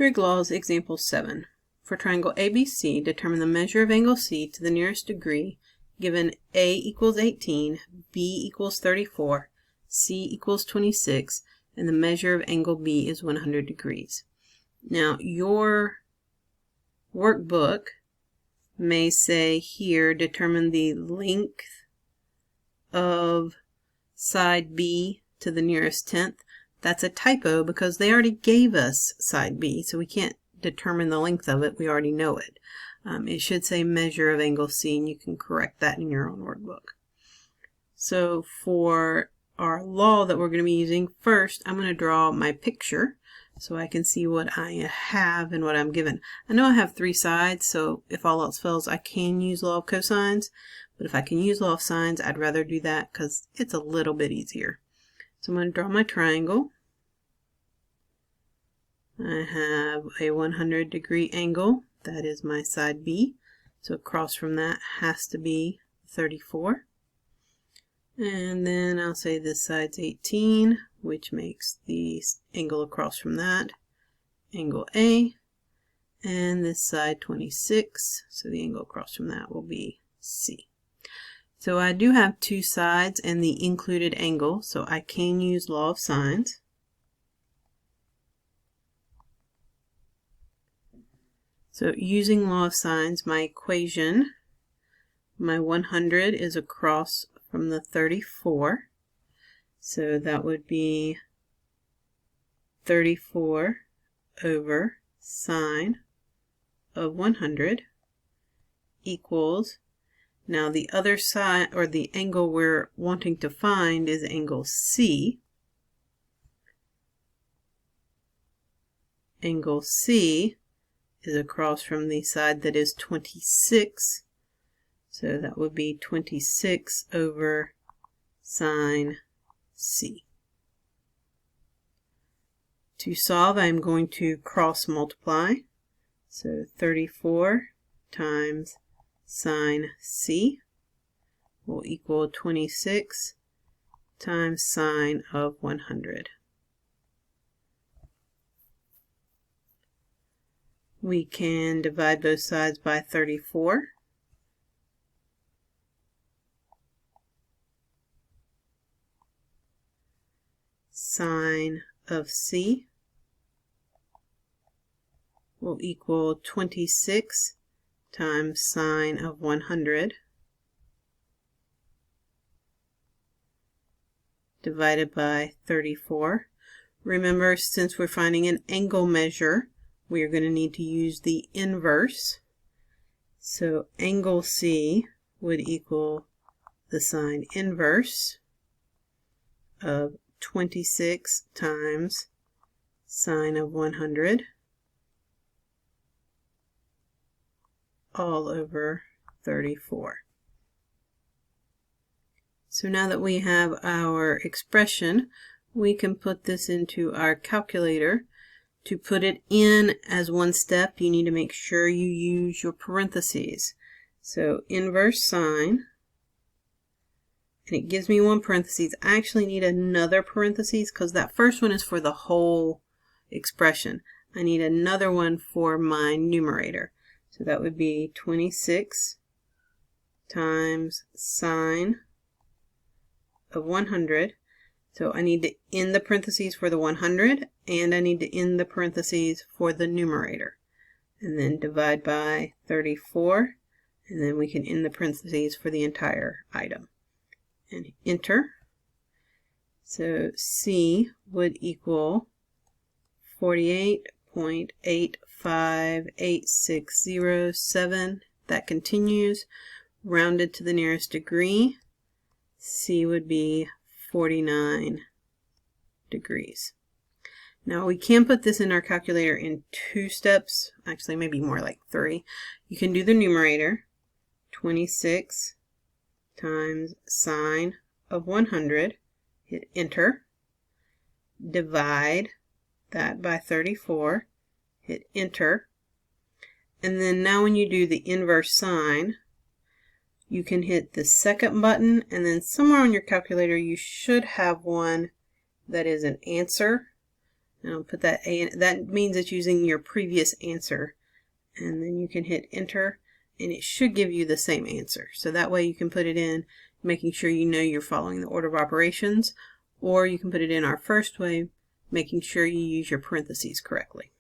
Trig laws, example 7. For triangle ABC, determine the measure of angle C to the nearest degree given A equals 18, B equals 34, C equals 26, and the measure of angle B is 100 degrees. Now, your workbook may say here, determine the length of side B to the nearest tenth. That's a typo because they already gave us side B, so we can't determine the length of it. We already know it. It should say measure of angle C, and you can correct that in your own workbook. So for our law that we're going to be using, first I'm going to draw my picture so I can see what I have and what I'm given. I know I have three sides, so if all else fails, I can use law of cosines, but if I can use law of sines, I'd rather do that because it's a little bit easier. So I'm going to draw my triangle. I have a 100 degree angle. That is my side B. So across from that has to be 34. And then I'll say this side's 18, which makes the angle across from that angle A. And this side 26, so the angle across from that will be C. So I do have two sides and the included angle, so I can use law of sines. So using law of sines, my equation, my 100 is across from the 34. So that would be 34 over sine of 100 equals, now the other side, or the angle we're wanting to find, is angle C. Angle C is across from the side that is 26. So that would be 26 over sine C. To solve, I'm going to cross multiply. So 34 times sine C will equal 26 times sine of 100. We can divide both sides by 34. Sine of C will equal 26 times sine of 100 divided by 34. Remember, since we're finding an angle measure, we are going to need to use the inverse. So angle C would equal the sine inverse of 26 times sine of 100 all over 34. So now that we have our expression, we can put this into our calculator. To put it in as one step, you need to make sure you use your parentheses. So inverse sine, and it gives me one parentheses. I actually need another parentheses because that first one is for the whole expression. I need another one for my numerator. So that would be 26 times sine of 100. So I need to end the parentheses for the 100, and I need to end the parentheses for the numerator. And then divide by 34, and then we can end the parentheses for the entire item. And enter. So C would equal 48.858607. That continues, rounded to the nearest degree. C would be 49 degrees. Now we can put this in our calculator in two steps, actually maybe more like three. You can do the numerator, 26 times sine of 100, hit enter, divide that by 34, hit enter, and then now when you do the inverse sine, you can hit the second button, and then somewhere on your calculator you should have one that is an answer. And I'll put that A in. That means it's using your previous answer. And then you can hit enter and it should give you the same answer. So that way you can put it in, making sure you know you're following the order of operations, or you can put it in our first way, making sure you use your parentheses correctly.